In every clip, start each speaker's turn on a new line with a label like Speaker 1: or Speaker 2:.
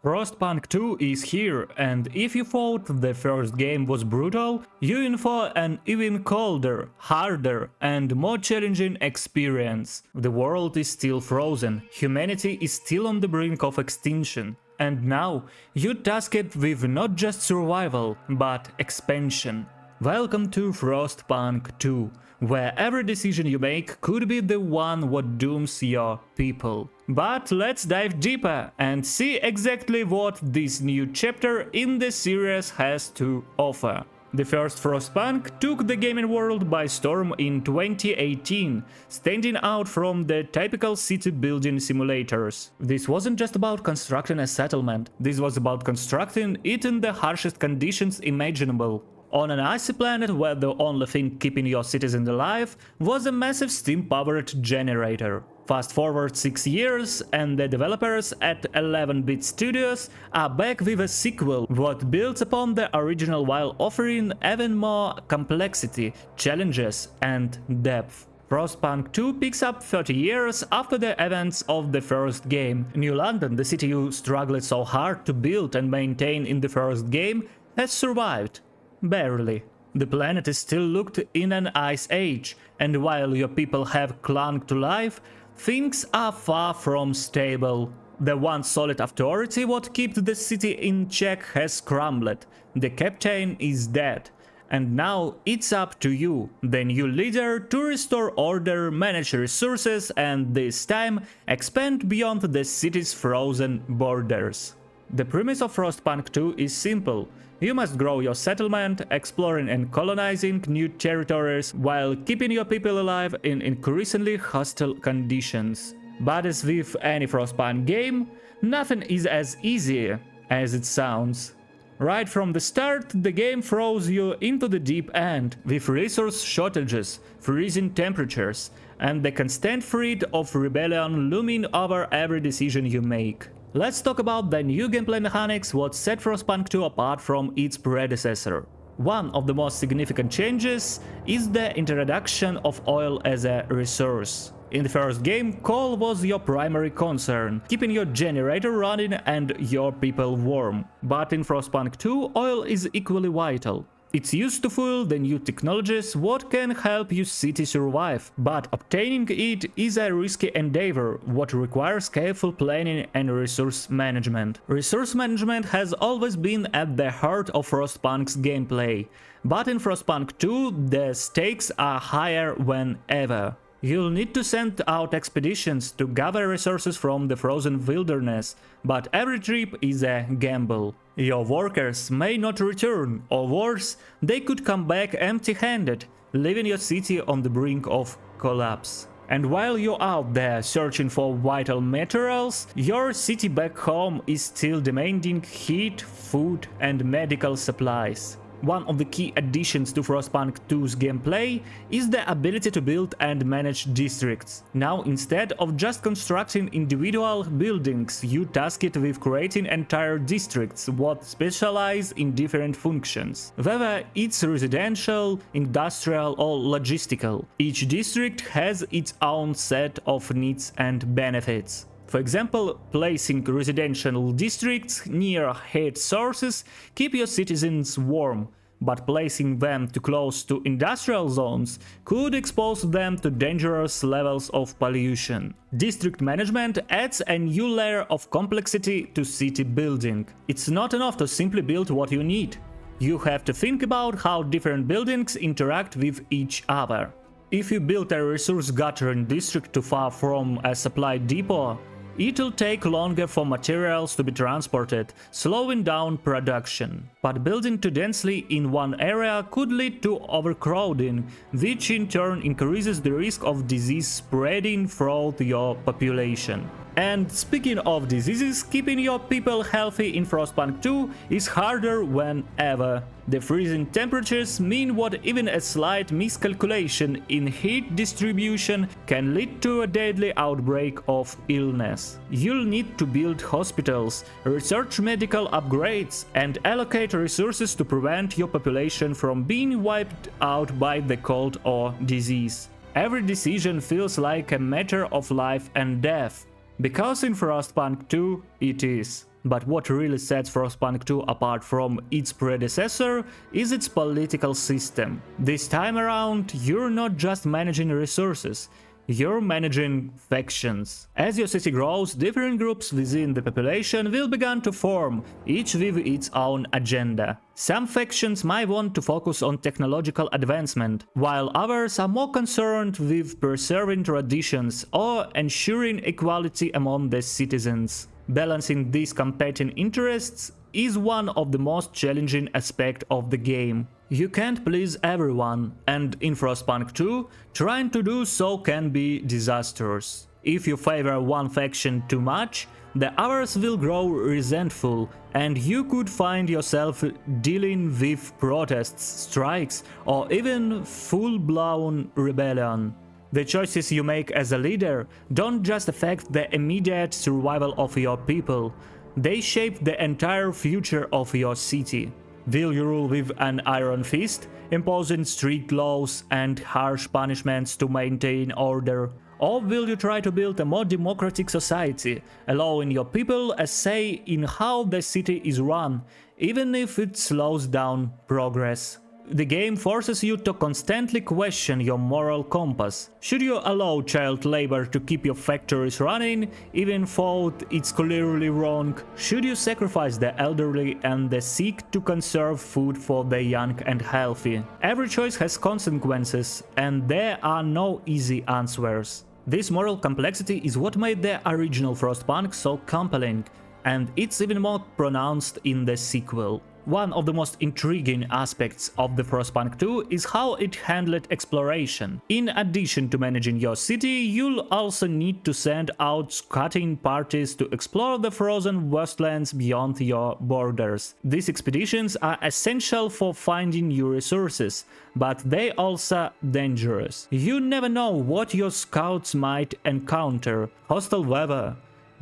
Speaker 1: Frostpunk 2 is here, and if you thought the first game was brutal, you're in for an even colder, harder, and more challenging experience. The world is still frozen, humanity is still on the brink of extinction, and now you're tasked with not just survival, but expansion. Welcome to Frostpunk 2, where every decision you make could be the one what dooms your people. But let's dive deeper and see exactly what this new chapter in the series has to offer. The first Frostpunk took the gaming world by storm in 2018, standing out from the typical city building simulators. This wasn't just about constructing a settlement, this was about constructing it in the harshest conditions imaginable. On an icy planet where the only thing keeping your citizens alive was a massive steam-powered generator. Fast forward 6 years and the developers at 11-bit Studios are back with a sequel that builds upon the original while offering even more complexity, challenges and depth. Frostpunk 2 picks up 30 years after the events of the first game. New London, the city you struggled so hard to build and maintain in the first game, has survived. Barely. The planet is still locked in an ice age, and while your people have clung to life, things are far from stable. The one solid authority what kept the city in check has crumbled. The captain is dead. And now it's up to you, the new leader, to restore order, manage resources, and this time expand beyond the city's frozen borders. The premise of Frostpunk 2 is simple. You must grow your settlement, exploring and colonizing new territories, while keeping your people alive in increasingly hostile conditions. But as with any Frostpunk game, nothing is as easy as it sounds. Right from the start, the game throws you into the deep end, with resource shortages, freezing temperatures, and the constant threat of rebellion looming over every decision you make. Let's talk about the new gameplay mechanics what set Frostpunk 2 apart from its predecessor. One of the most significant changes is the introduction of oil as a resource. In the first game, coal was your primary concern, keeping your generator running and your people warm. But in Frostpunk 2, oil is equally vital. It's used to fuel the new technologies what can help your city survive, but obtaining it is a risky endeavor what requires careful planning and resource management. Resource management has always been at the heart of Frostpunk's gameplay, but in Frostpunk 2 the stakes are higher than ever. You'll need to send out expeditions to gather resources from the frozen wilderness, but every trip is a gamble. Your workers may not return, or worse, they could come back empty-handed, leaving your city on the brink of collapse. And while you're out there searching for vital materials, your city back home is still demanding heat, food, and medical supplies. One of the key additions to Frostpunk 2's gameplay is the ability to build and manage districts. Now, instead of just constructing individual buildings, you task it with creating entire districts what specialize in different functions. Whether it's residential, industrial, or logistical, each district has its own set of needs and benefits. For example, placing residential districts near heat sources keep your citizens warm, but placing them too close to industrial zones could expose them to dangerous levels of pollution. District management adds a new layer of complexity to city building. It's not enough to simply build what you need. You have to think about how different buildings interact with each other. If you build a resource-gathering district too far from a supply depot, it'll take longer for materials to be transported, slowing down production. But building too densely in one area could lead to overcrowding, which in turn increases the risk of disease spreading throughout your population. And speaking of diseases, keeping your people healthy in Frostpunk 2 is harder than ever. The freezing temperatures mean what even a slight miscalculation in heat distribution can lead to a deadly outbreak of illness. You'll need to build hospitals, research medical upgrades, and allocate resources to prevent your population from being wiped out by the cold or disease. Every decision feels like a matter of life and death, because in Frostpunk 2 it is. But what really sets Frostpunk 2 apart from its predecessor is its political system. This time around, you're not just managing resources, you're managing factions. As your city grows, different groups within the population will begin to form, each with its own agenda. Some factions might want to focus on technological advancement, while others are more concerned with preserving traditions or ensuring equality among the citizens. Balancing these competing interests is one of the most challenging aspects of the game. You can't please everyone, and in Frostpunk 2, trying to do so can be disastrous. If you favor one faction too much, the others will grow resentful, and you could find yourself dealing with protests, strikes, or even full-blown rebellion. The choices you make as a leader don't just affect the immediate survival of your people, they shape the entire future of your city. Will you rule with an iron fist, imposing strict laws and harsh punishments to maintain order? Or will you try to build a more democratic society, allowing your people a say in how the city is run, even if it slows down progress? The game forces you to constantly question your moral compass. Should you allow child labor to keep your factories running, even though it's clearly wrong? Should you sacrifice the elderly and the sick to conserve food for the young and healthy? Every choice has consequences, and there are no easy answers. This moral complexity is what made the original Frostpunk so compelling, and it's even more pronounced in the sequel. One of the most intriguing aspects of the Frostpunk 2 is how it handled exploration. In addition to managing your city, you'll also need to send out scouting parties to explore the frozen wastelands beyond your borders. These expeditions are essential for finding new resources, but they also dangerous. You never know what your scouts might encounter: hostile weather,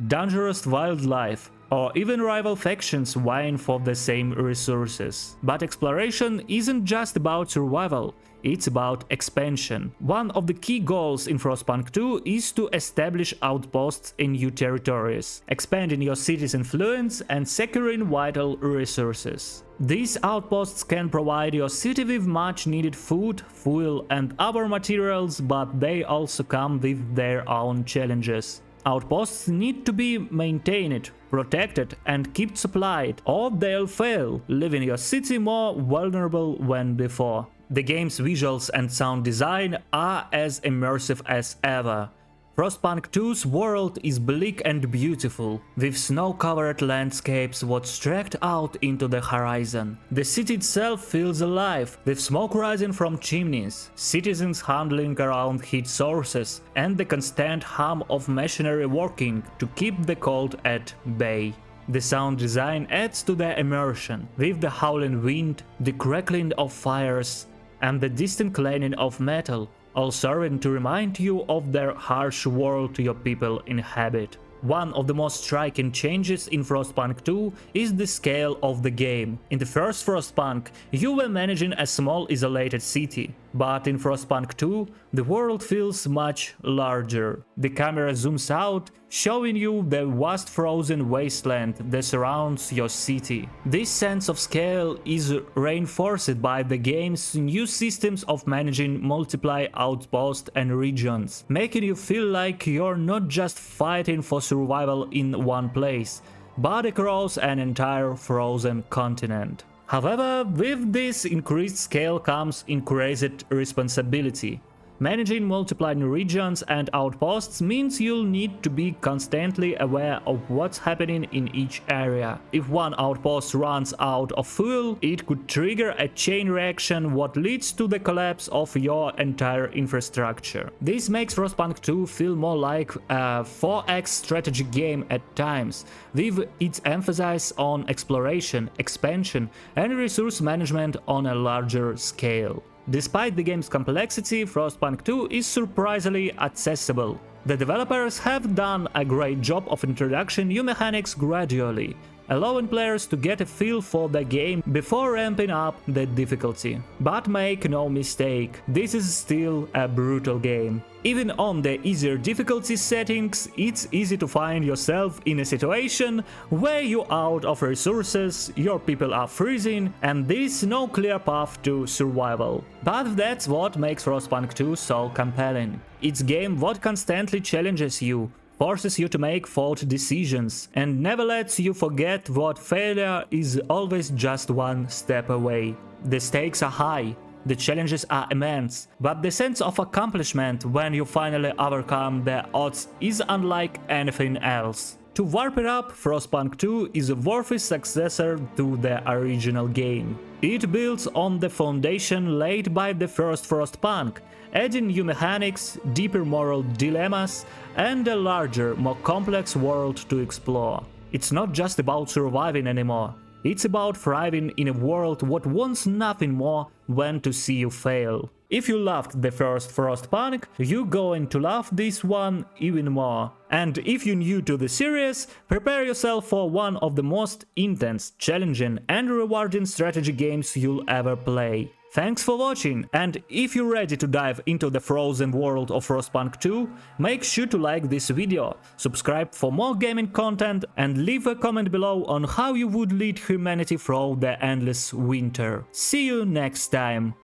Speaker 1: dangerous wildlife, or even rival factions vying for the same resources. But exploration isn't just about survival, it's about expansion. One of the key goals in Frostpunk 2 is to establish outposts in new territories, expanding your city's influence and securing vital resources. These outposts can provide your city with much needed food, fuel and other materials, but they also come with their own challenges. Outposts need to be maintained, protected and kept supplied, or they'll fail, leaving your city more vulnerable than before. The game's visuals and sound design are as immersive as ever. Frostpunk 2's world is bleak and beautiful, with snow-covered landscapes that stretch out into the horizon. The city itself feels alive, with smoke rising from chimneys, citizens huddling around heat sources, and the constant hum of machinery working to keep the cold at bay. The sound design adds to the immersion, with the howling wind, the crackling of fires, and the distant clanging of metal, all serving to remind you of the harsh world your people inhabit. One of the most striking changes in Frostpunk 2 is the scale of the game. In the first Frostpunk, you were managing a small isolated city, but in Frostpunk 2, the world feels much larger. The camera zooms out, showing you the vast frozen wasteland that surrounds your city. This sense of scale is reinforced by the game's new systems of managing multiple outposts and regions, making you feel like you're not just fighting for survival in one place, but across an entire frozen continent. However, with this increased scale comes increased responsibility. Managing multiple regions and outposts means you'll need to be constantly aware of what's happening in each area. If one outpost runs out of fuel, it could trigger a chain reaction that leads to the collapse of your entire infrastructure. This makes Frostpunk 2 feel more like a 4X strategy game at times, with its emphasis on exploration, expansion, and resource management on a larger scale. Despite the game's complexity, Frostpunk 2 is surprisingly accessible. The developers have done a great job of introducing new mechanics gradually. allowing players to get a feel for the game before ramping up the difficulty. But make no mistake, this is still a brutal game. Even on the easier difficulty settings, it's easy to find yourself in a situation where you're out of resources, your people are freezing, and there's no clear path to survival. But that's what makes Frostpunk 2 so compelling. It's a game that constantly challenges you, forces you to make thought decisions, and never lets you forget that failure is always just one step away. The stakes are high, the challenges are immense, but the sense of accomplishment when you finally overcome the odds is unlike anything else. To warp it up, Frostpunk 2 is a worthy successor to the original game. It builds on the foundation laid by the first Frostpunk, adding new mechanics, deeper moral dilemmas, and a larger, more complex world to explore. It's not just about surviving anymore, it's about thriving in a world that wants nothing more than to see you fail. If you loved the first Frostpunk, you're going to love this one even more. And if you're new to the series, prepare yourself for one of the most intense, challenging and rewarding strategy games you'll ever play. Thanks for watching, and if you're ready to dive into the frozen world of Frostpunk 2, make sure to like this video, subscribe for more gaming content, and leave a comment below on how you would lead humanity through the endless winter. See you next time!